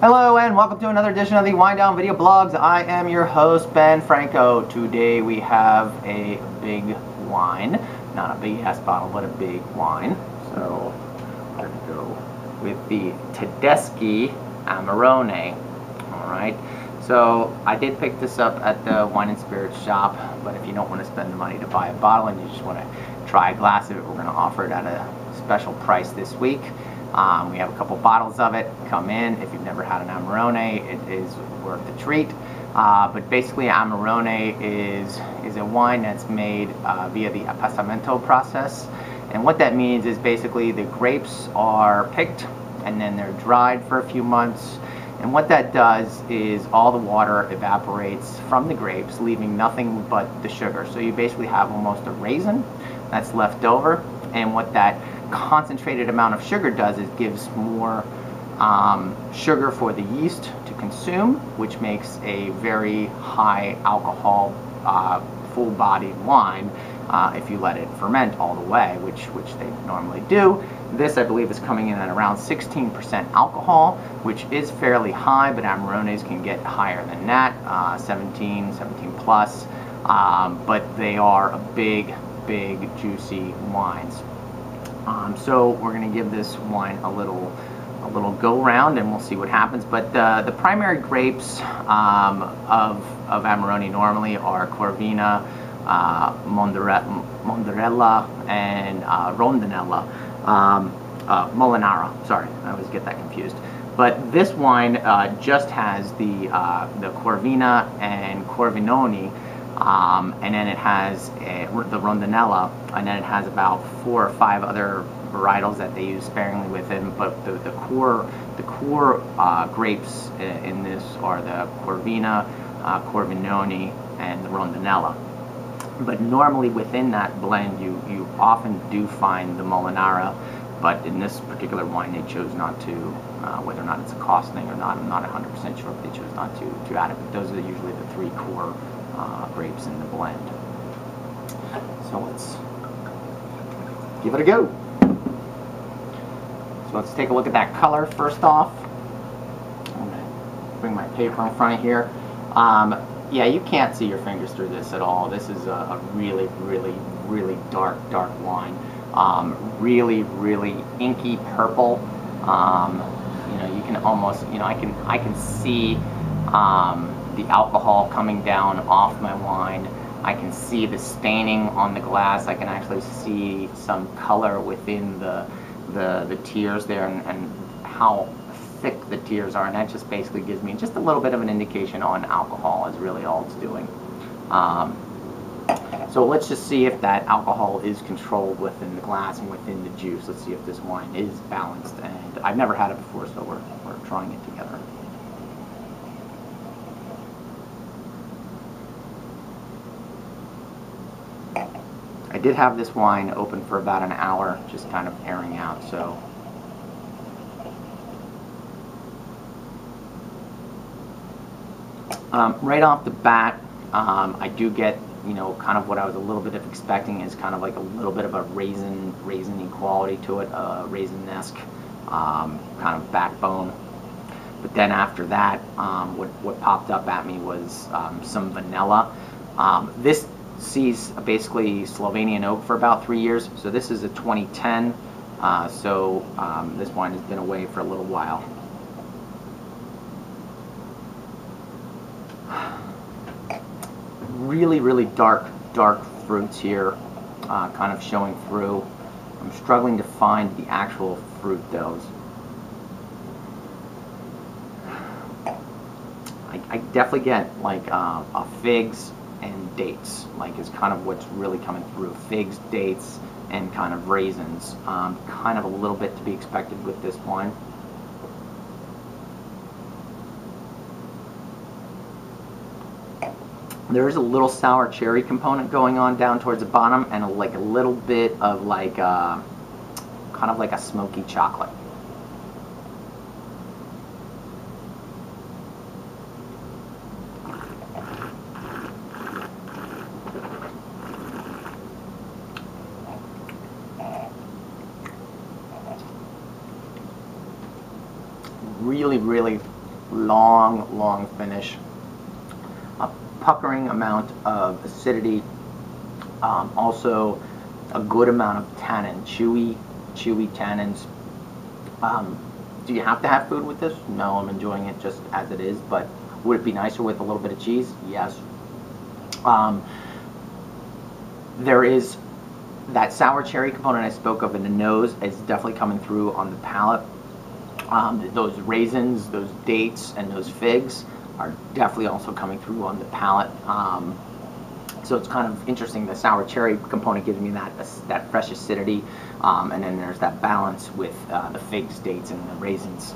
Hello and welcome to another edition of the Winedown video blogs. I am your host, Ben Franco. Today we have a big wine. Not a big ass bottle, but a big wine. So we're going to go with the Tedeschi Amarone. Alright, so I did pick this up at the wine and spirits shop, but if you don't want to spend the money to buy a bottle and you just want to try a glass of it, we're going to offer it at a special price this week. We have a couple bottles of it. Come in. If you've never had an Amarone, it is worth the treat. But basically, Amarone is a wine that's made via the apassamento process. And what that means is basically the grapes are picked and then they're dried for a few months. And what that does is all the water evaporates from the grapes, leaving nothing but the sugar. So you basically have almost a raisin that's left over. And what that concentrated amount of sugar does is gives more sugar for the yeast to consume, which makes a very high alcohol, full-bodied wine if you let it ferment all the way, which they normally do. This, I believe, is coming in at around 16% alcohol, which is fairly high, but Amarones can get higher than that, 17 plus, but they are a big, juicy wines. So we're going to give this wine a little go round and we'll see what happens. But the primary grapes of Amarone normally are Corvina, Monderella, and Rondinella. Molinara, sorry, I always get that confused. But this wine just has the Corvina and Corvinone, and then it has the Rondinella, and then it has about 4 or 5 other varietals that they use sparingly with it. But the core grapes in this are the Corvina, Corvinone, and the Rondinella. But normally within that blend, you often do find the Molinara, but in this particular wine they chose not to. Whether or not it's a cost thing or not, I'm not 100% sure, but they chose not to add it. But those are usually the 3 core grapes in the blend. So let's give it a go. So let's take a look at that color first off. I'm going to bring my paper in front of here. Yeah, you can't see your fingers through this at all. This is a really dark wine. Really inky purple. You know, you can almost, you know, I can see the alcohol coming down off my wine. I can see the staining on the glass. I can actually see some color within the tears there, and how thick the tears are, and that just basically gives me just a little bit of an indication on alcohol is really all it's doing. So let's just see if that alcohol is controlled within the glass and within the juice. Let's see if this wine is balanced, and I've never had it before, so we're trying it together. I did have this wine open for about an hour, just kind of airing out, so right off the bat, I do get, you know, kind of what I was a little bit of expecting is kind of like a little bit of a raisin-y quality to it, raisin-esque kind of backbone. But then after that, what popped up at me was some vanilla. This sees basically Slovenian oak for about 3 years, so this is a 2010, so this wine has been away for a little while. Really dark fruits here, kind of showing through. I'm struggling to find the actual fruit though. I definitely get like figs and dates, like is kind of what's really coming through. Figs, dates, and kind of raisins. Kind of a little bit to be expected with this wine. There is a little sour cherry component going on down towards the bottom, and like a little bit of like kind of like a smoky chocolate. Really long finish, a puckering amount of acidity, also a good amount of tannin, chewy tannins. Do you have to have food with this? No, I'm enjoying it just as it is, but would it be nicer with a little bit of cheese? Yes. There is that sour cherry component I spoke of in the nose is definitely coming through on the palate. Those raisins, those dates, and those figs are definitely also coming through on the palate. So it's kind of interesting. The sour cherry component gives me that fresh acidity, and then there's that balance with the figs, dates, and the raisins.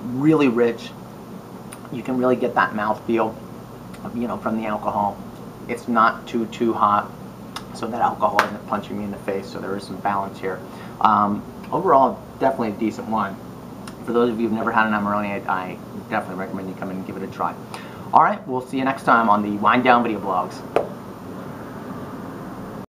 Really rich. You can really get that mouthfeel, from the alcohol. It's not too hot, so that alcohol isn't punching me in the face. So there is some balance here. Overall, definitely a decent wine. For those of you who've never had an Amarone, I definitely recommend you come in and give it a try. All right, we'll see you next time on the Winedown video blogs.